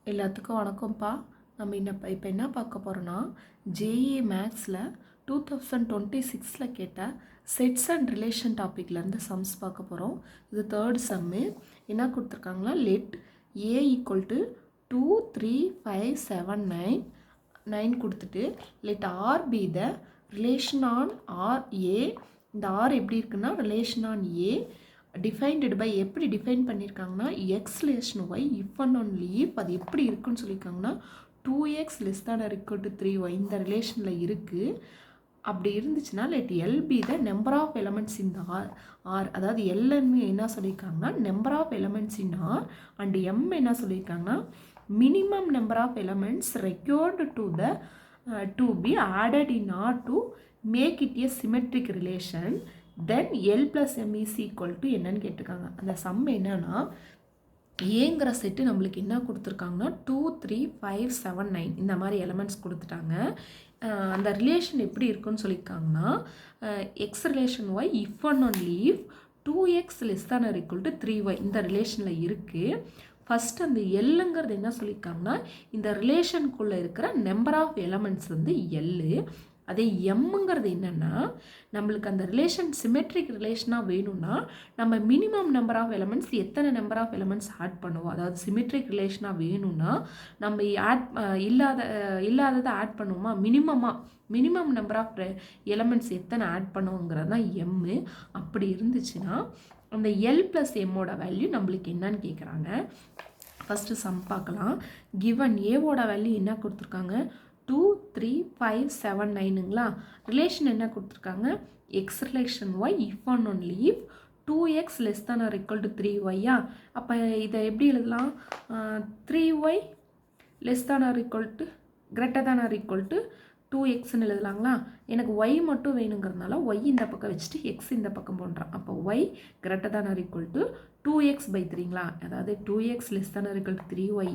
எல்லாத்துக்கும் வணக்கம்ப்பா. நம்ம இப்போ என்ன பார்க்க போகிறோன்னா, ஜேஏ மேக்ஸில் 2026 கேட்ட செட்ஸ் அண்ட் ரிலேஷன் டாப்பிக்லேருந்து சம்ஸ் பார்க்க போகிறோம். இது தேர்ட் சம்மு. என்ன கொடுத்துருக்காங்களா, லெட் ஏ ஈக்குவல் டு 2 3 5 7 9 9 கொடுத்துட்டு let R be the relation on R A. இந்த ஆர் எப்படி இருக்குன்னா, relation on A defined by எப்படி டிஃபைன் பண்ணியிருக்காங்கன்னா, X relation Y if and only if. அது எப்படி இருக்குன்னு சொல்லியிருக்காங்கன்னா, 2x ≤ 3y இந்த ரிலேஷனில் இருக்குது. அப்படி இருந்துச்சுன்னா let L be the number of elements in R. R அதாவது எல்ன்னு என்ன சொல்லியிருக்காங்கன்னா, number of elements in R. And M என்ன சொல்லியிருக்காங்கன்னா, minimum number of elements required to be added in R to make it a symmetric relation. Then L plus M is equal to என்னன்னு கேட்டிருக்காங்க. அந்த some என்னன்னா, ஏங்கிற set நம்மளுக்கு என்ன கொடுத்துருக்காங்கன்னா 2 3 5 7 9 இந்த மாதிரி எலமெண்ட்ஸ் கொடுத்துட்டாங்க. அந்த ரிலேஷன் எப்படி இருக்குன்னு சொல்லியிருக்காங்கன்னா, x relation Y if and only if 2x ≤ 3y இந்த ரிலேஷனில் இருக்குது. ஃபஸ்ட் அந்த எல்லுங்கிறது என்ன சொல்லியிருக்காங்கன்னா, இந்த ரிலேஷனுக்குள்ளே இருக்கிற நம்பர் ஆஃப் எலமெண்ட்ஸ் வந்து எல்லு. அதே எம்முங்கிறது என்னென்னா, நம்மளுக்கு அந்த ரிலேஷன் சிமெட்ரிக் ரிலேஷனாக வேணும்னா நம்ம மினிமம் நம்பர் ஆஃப் எலமெண்ட்ஸ் எத்தனை நம்பர் ஆஃப் எலமெண்ட்ஸ் ஆட் பண்ணுவோம். அதாவது சிமெட்ரிக் ரிலேஷனாக வேணும்னா நம்ம இல்லாததை ஆட் பண்ணுவோமா, மினிமம் நம்பர் ஆஃப் எலமெண்ட்ஸ் எத்தனை ஆட் பண்ணுவோங்கிறது தான் எம்மு. அப்படி இருந்துச்சுன்னா அந்த எல் ப்ளஸ் எம்மோட வேல்யூ நம்மளுக்கு என்னன்னு கேட்குறாங்க. ஃபஸ்ட்டு சம் பார்க்கலாம். கிவன் ஏவோட வேல்யூ என்ன கொடுத்துருக்காங்க, 2 3 5 7 9ங்களா. ரிலேஷன் என்ன கொடுத்துருக்காங்க, x relation Y if and only if 2x ≤ 3y. அப்போ இதை எப்படி எழுதலாம், 3y > 2xன்னு எழுதலாங்களா. எனக்கு y மட்டும் வேணுங்கிறதுனால y இந்த பக்கம் வச்சுட்டு x இந்த பக்கம் போடுறேன். அப்போ y > 2x/3ங்களா. அதாவது 2x ≤ 3y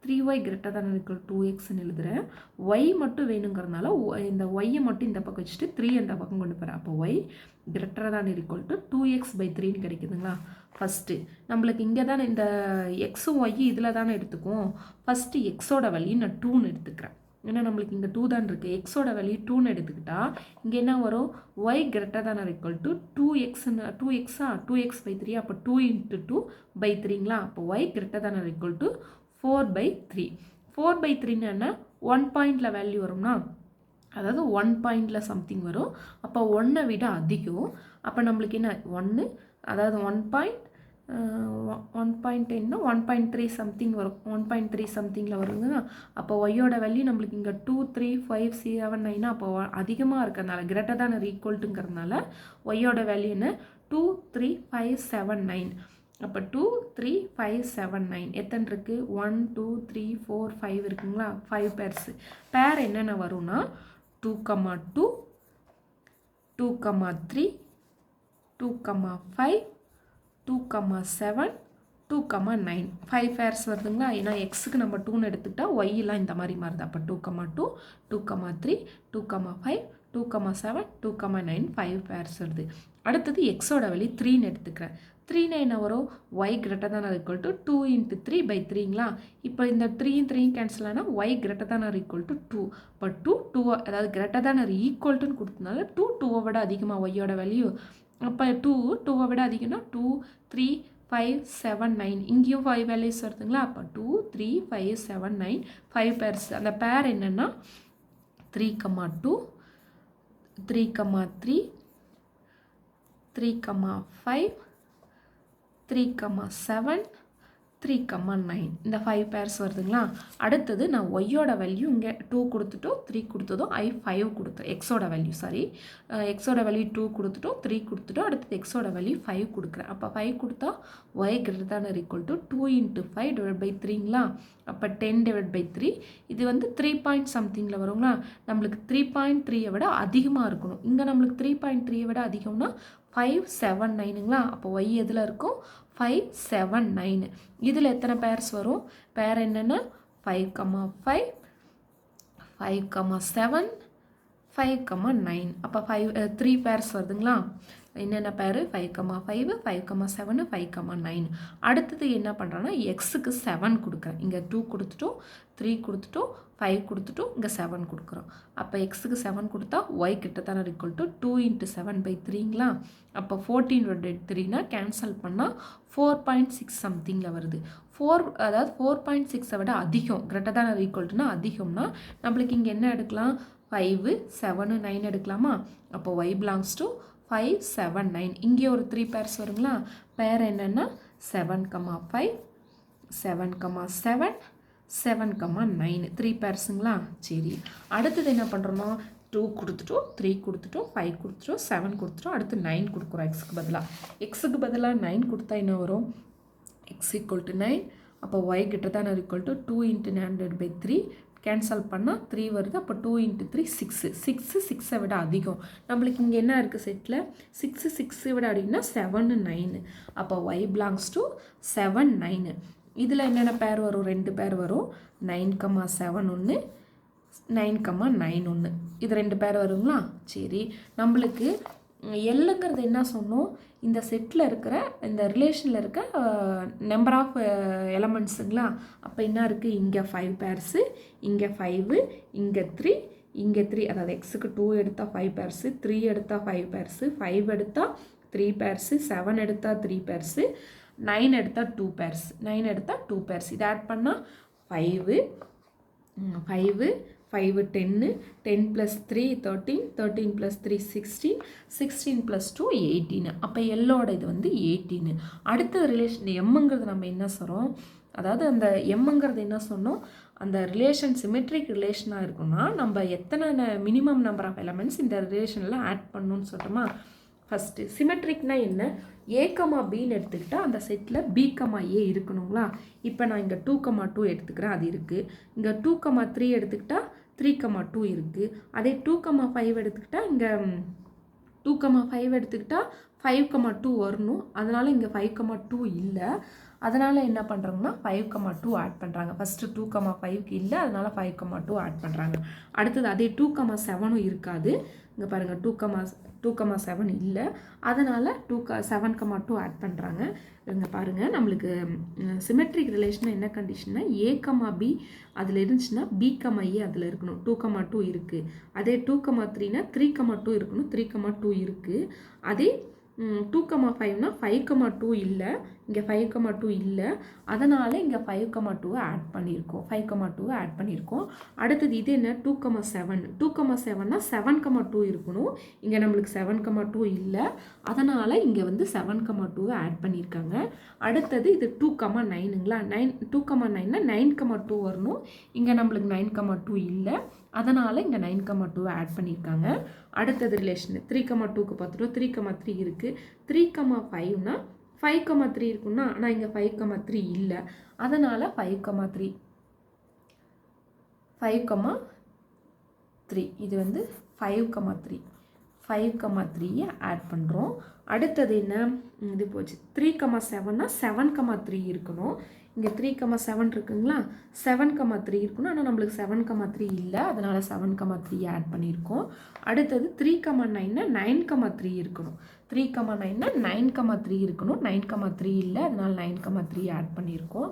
3y > 2xன்னு எழுதுகிறேன். y மட்டும் வேணுங்கிறதுனால இந்த y மட்டும் இந்த பக்கம் வச்சுட்டு 3 இந்த பக்கம் கொண்டு போகிறேன். அப்போ y > 2x/3ன்னு கிடைக்குதுங்களா. ஃபஸ்ட்டு நம்மளுக்கு இங்கே தானே இந்த எக்ஸும் ஒய் இதில் தானே எடுத்துக்குவோம். ஃபஸ்ட்டு எக்ஸோட வேல்யூ நான் 2ன்னு எடுத்துக்கிறேன். ஏன்னா நம்மளுக்கு இங்கே 2 தான் இருக்குது. எக்ஸோட வேல்யூ 2ன்னு எடுத்துக்கிட்டா இங்கே என்ன வரும், y > 2x/3. அப்போ 2 × 2/3ங்களா. அப்போ y > 4/3. 4/3ன்னு என்ன, 1 பாயிண்டில் வேல்யூ வரும்னா, அதாவது 1 பாயிண்டில் சம்திங் வரும். அப்போ 1 விட அதிகம். அப்போ நம்மளுக்கு என்ன 1, அதாவது 1.10னா 1.3 சம்திங் வரும். 1.3 சம்திங்கில் வருங்க. அப்போ ஒய்யோட வேல்யூ நம்மளுக்கு இங்கே 2 3 5 7 9 அப்போ அதிகமாக இருக்கிறதுனால >= ஒய்யோட வேல்யூ என்ன, 2 3 5 7 9. அப்போ 2 3 5 7 9 எத்தனை இருக்குது, 1 2 3 4 5 இருக்குங்களா. 5 பேர்ஸு. பேர் என்னென்ன வரும்னா 2 2 2 3 2 5 2 7 2 9 5 பேர்ஸ் வருதுங்களா. ஏன்னா எக்ஸுக்கு நம்ம 2ன்னு எடுத்துக்கிட்டா ஒய்லாம் இந்த மாதிரி மாறுது. அப்போ 2 2 2 3 2 5 2 7 2 9 5 பேர்ஸ் வருது. அடுத்தது எக்ஸோட வேல்யூ 3ன்னு எடுத்துக்கிறேன். 3னா என்ன வரும், y > 2 × 3/3ங்களா. இப்போ இந்த 3 3 கேன்சல் ஆனால் y > 2. இப்போ 2 அதாவது > கொடுத்தனால 2 விட அதிகமாக ஒய்யோட வேல்யூ. அப்போ 2 விட அதிகம்னா 2 3 5 7 9 இங்கேயும் 5 வேல்யூஸ் வருதுங்களா. அப்போ 2 3 5 7 9 5 பேர்ஸ். அந்த பேர் என்னென்னா 3 2 3 3 3 5 3 7 3 9 இந்த 5 பேர்ஸ் வருதுங்களா. அடுத்தது நான் ஒய்யோட வேல்யூ இங்கே 2 கொடுத்துட்டோம் 3 கொடுத்ததும் 5 கொடுத்தோம். எக்ஸோட வேல்யூ எக்ஸோட வேல்யூ 2 கொடுத்துட்டோம் 3 கொடுத்துட்டோம். அடுத்தது எக்ஸோட வேல்யூ 5 கொடுக்குறேன். அப்போ 5 கொடுத்தா y > 2 × 5/3ங்களா. அப்போ 10/3. இது வந்து 3 பாயிண்ட் சம்திங்கில் வருங்களா. நம்மளுக்கு 3.3 விட அதிகமாக இருக்கணும். இங்கே நம்மளுக்கு 3.3 விட அதிகம்னா 5 7 9ங்களா. அப்போ y எதில் இருக்கும், 5 7 9. இதில் எத்தனை பேர்ஸ் வரும், பேர் என்னென்னா 5 5 5 7 5 9. அப்போ 3 பேர்ஸ் வருதுங்களா. என்னென்ன பேர் 5,5 5,7 5,9. அடுத்தது என்ன பண்ணுறேன்னா எக்ஸுக்கு 7 கொடுக்குறேன். இங்கே 2 கொடுத்துட்டோம், 3 கொடுத்துட்டோம், 5 கொடுத்துட்டோம், இங்கே 7 கொடுக்குறோம். அப்போ எக்ஸுக்கு 7 கொடுத்தா ஒய் கிட்டத்தட்ட ஈக்குவல் டு 2 × 7/3ங்களா. அப்போ 14/3னா கேன்சல் பண்ணால் 4.6 சம்திங்கில் வருது. அதாவது 4.6 விட அதிகம், கிரேட்டர் தேன் ஆர் ஈக்குவல் டுனா அதிகம்னா நம்மளுக்கு இங்கே என்ன எடுக்கலாம், 5 7 9 எடுக்கலாமா. அப்போ y belongs to 5 7 9. இங்கே ஒரு 3 பேர்ஸ் வருங்களா. பேர் என்னென்னா 7,5 7,7 7,9 3 பேர்ஸுங்களா. சரி, அடுத்தது என்ன பண்ணுறோம்னா 2 கொடுத்துட்டோம், 3 கொடுத்துட்டோம், 5 கொடுத்துட்டோம், 7 கொடுத்துட்டோம், அடுத்து 9 கொடுக்குறோம் எக்ஸுக்கு பதிலாக 9 கொடுத்தா என்ன வரும், x = 9. அப்போ y > 2 × 9/3 கேன்சல் பண்ணால் 3 வருது. அப்போ 2 × 3 6 6 விட அதிகம். நம்மளுக்கு இங்கே என்ன இருக்குது செட்டில் 6 6 விட அதிகம்னா 7 9. அப்போ y belongs to 7 9. இதில் என்னென்ன பேர் வரும், 2 பேர் வரும், 9,7 ஒன்று 9,9 ஒன்று, இது 2 பேர் வருங்களா. சரி, நம்மளுக்கு எல்லுங்கிறது என்ன சொன்னோம், இந்த செட்டில் இருக்கிற இந்த ரிலேஷனில் இருக்க நம்பர் ஆஃப் எலமெண்ட்ஸுங்களா. அப்போ என்ன இருக்குது, இங்கே 5 பேர்ஸு, இங்கே 5, இங்கே 3, இங்கே 3. அதாவது எக்ஸுக்கு 2 எடுத்தால் 5 பேர்ஸு, 3 எடுத்தால் 5 பேர்ஸு, 5 எடுத்தால் 3 பேர்ஸு, 7 எடுத்தால் 3 பேர்ஸு, 9 எடுத்தால் 2 பேர்ஸ், 9 எடுத்தால் 2 பேர்ஸ். இதை ஆட் பண்ணால் 5 5 5 10 10 + 3 13 13 + 3 16 16 + 2 18. அப்போ எல்லோட இது வந்து 18. அடுத்த ரிலேஷன் எம்ங்கிறது நம்ம என்ன சொல்கிறோம், அதாவது அந்த எம்ங்கிறது என்ன சொன்னோம், அந்த ரிலேஷன் சிமெட்ரிக் ரிலேஷனாக இருக்குன்னா நம்ம எத்தனை மினிமம் நம்பர் ஆஃப் எலமெண்ட்ஸ் இந்த ரிலேஷனில் ஆட் பண்ணணும்னு சொல்கிறோமா. ஃபஸ்ட்டு சிமெட்ரிக்னா என்ன, a, bன்னு எடுத்துக்கிட்டால் அந்த செட்டில் b, a இருக்கணுங்களா. இப்போ நான் இங்கே 2,2 எடுத்துக்கிறேன், அது இருக்குது. இங்கே 2,3 எடுத்துக்கிட்டால் 3,2 இருக்குது. அதே 2,5 எடுத்துக்கிட்டால் இங்கே 2,5 எடுத்துக்கிட்டால் 5,2 வரணும். அதனால் இங்கே 5,2 இல்லை. அதனால் என்ன பண்ணுறாங்கன்னா 5,2 ஆட் பண்ணுறாங்க. ஃபஸ்ட்டு 2,5க்கு இல்லை, அதனால் 5,2 ஆட் பண்ணுறாங்க. அடுத்தது அதே 2,7 இருக்காது. இங்கே பாருங்கள் 2,7 இல்லை, அதனால் 7,2 ஆட் பண்ணுறாங்க. இங்கே பாருங்கள், நம்மளுக்கு சிமெட்ரிக் ரிலேஷன் என்ன கண்டிஷன்னா a, b அதில் இருந்துச்சுன்னா b, a அதில் இருக்கணும். 2,2 இருக்குது. அதே 2,3னா 3,2 இருக்கணும். 3,2 இருக்குது. அதே 2,5னா 5,2 இல்லை, இங்கே 5,2 இல்லை, அதனால் இங்கே 5,2 ஆட் பண்ணியிருக்கோம். 5,2 ஆட் பண்ணியிருக்கோம். அடுத்தது இது என்ன, 2,7 2,7னா 7,2 இருக்கணும். இங்கே நம்மளுக்கு 7,2 இல்லை, அதனால் இங்கே வந்து 7,2 ஆட் பண்ணியிருக்காங்க. அடுத்தது இது 2,9ங்களா. 2,9னா 9,2 வரணும். இங்கே நம்மளுக்கு 9,2 இல்லை, அதனால் இங்கே 9,2 ஆட் பண்ணியிருக்காங்க. அடுத்தது ரிலேஷன் 3,2க்கு பார்த்துட்டோம். 3,3 இருக்குது. 3,5னா 5,3 இருக்குன்னா, ஆனால் இங்கே 5,3 இல்லை, அதனால் 5,3 இது வந்து 5,3 ஆட் பண்ணுறோம். அடுத்தது என்ன, இது போச்சு. 3,7னா 7,3 இருக்கணும். இங்கே 3,7 இருக்குங்களா. 7,3 இருக்கணும், ஆனால் நம்மளுக்கு 7,3 இல்லை, அதனால் 7,3 ஆட் பண்ணியிருக்கோம். அடுத்தது 3,9னா 9,3 இருக்கணும். 3,9னா 9,3 இருக்கணும். 9,3 இல்லை, அதனால் 9,3 ஆட் பண்ணியிருக்கோம்.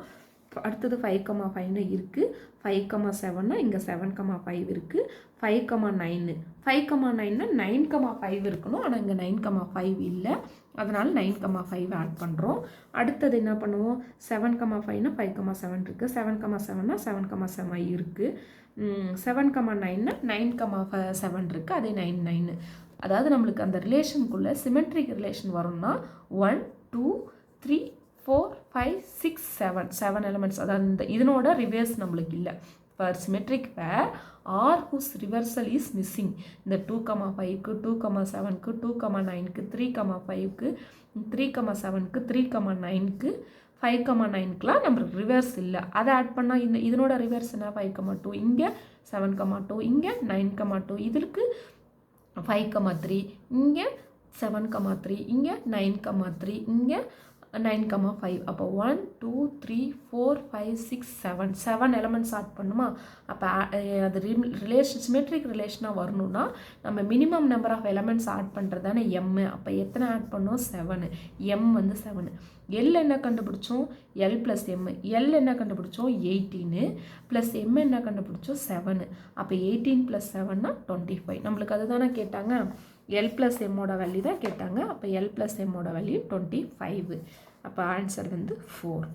அடுத்தது 5,5ன்னு இருக்குது. 5,7னா இங்கே 7,5 இருக்குது. 5,9 5,9னா 9,5 இருக்கணும், ஆனால் இங்கே 9,5 இல்லை, அதனால் 9,5 ஆட் பண்ணுறோம். அடுத்தது என்ன பண்ணுவோம், 7,5னா 5,7 இருக்குது. 7,7னா 7,7 இருக்குது. 7,9னா 9,7 இருக்குது. அதே 9,9. அதாவது நம்மளுக்கு அந்த ரிலேஷனுக்குள்ளே சிமெட்ரிக் ரிலேஷன் வரும்னா 1 2 3 4 5 6 7 எலிமெண்ட்ஸ். அதாவது இதனோட ரிவர்ஸ் நம்மளுக்கு இல்லை. For symmetric pair R whose reversal is missing. இந்த 2,5க்கு 2,7க்கு 2,9க்கு 3,5க்கு 3,7க்கு 3,9க்கு 5,9க்குலாம் நம்மளுக்கு ரிவர்ஸ் இல்லை. அதை ஆட் பண்ணால் இதனோட ரிவர்ஸ் என்ன, 5,2, இங்கே 7,2, இங்கே 9,2, இதற்கு 5,3, இங்கே 7,3, இங்கே 9,3, இங்கே 9, 5. அப்போ 1, 2, 3, 4, 5, 6, 7. 7 எலமெண்ட்ஸ் ஆட் பண்ணுமா? அப்போ அது சிமெட்ரிக் ரிலேஷனாக வரணும்னா நம்ம minimum number of elements add பண்ணுறதானே எம். அப்போ எத்தனை ஆட் பண்ணோம்? 7. எம் வந்து 7. எல் என்ன கண்டுபிடிச்சோம்? L plus M. எல் என்ன கண்டுபிடிச்சோம்? 18 ப்ளஸ் எம் என்ன கண்டுபிடிச்சோம்? 7. அப்போ 18 + 7 25. நம்மளுக்கு அதுதானே கேட்டாங்க. எல் ப்ளஸ் எம்மோட வேல்யூ தான் கேட்டாங்க. அப்போ எல் ப்ளஸ் எம்மோட வேல்யூ 25. அப்போ ஆன்சர் வந்து 4.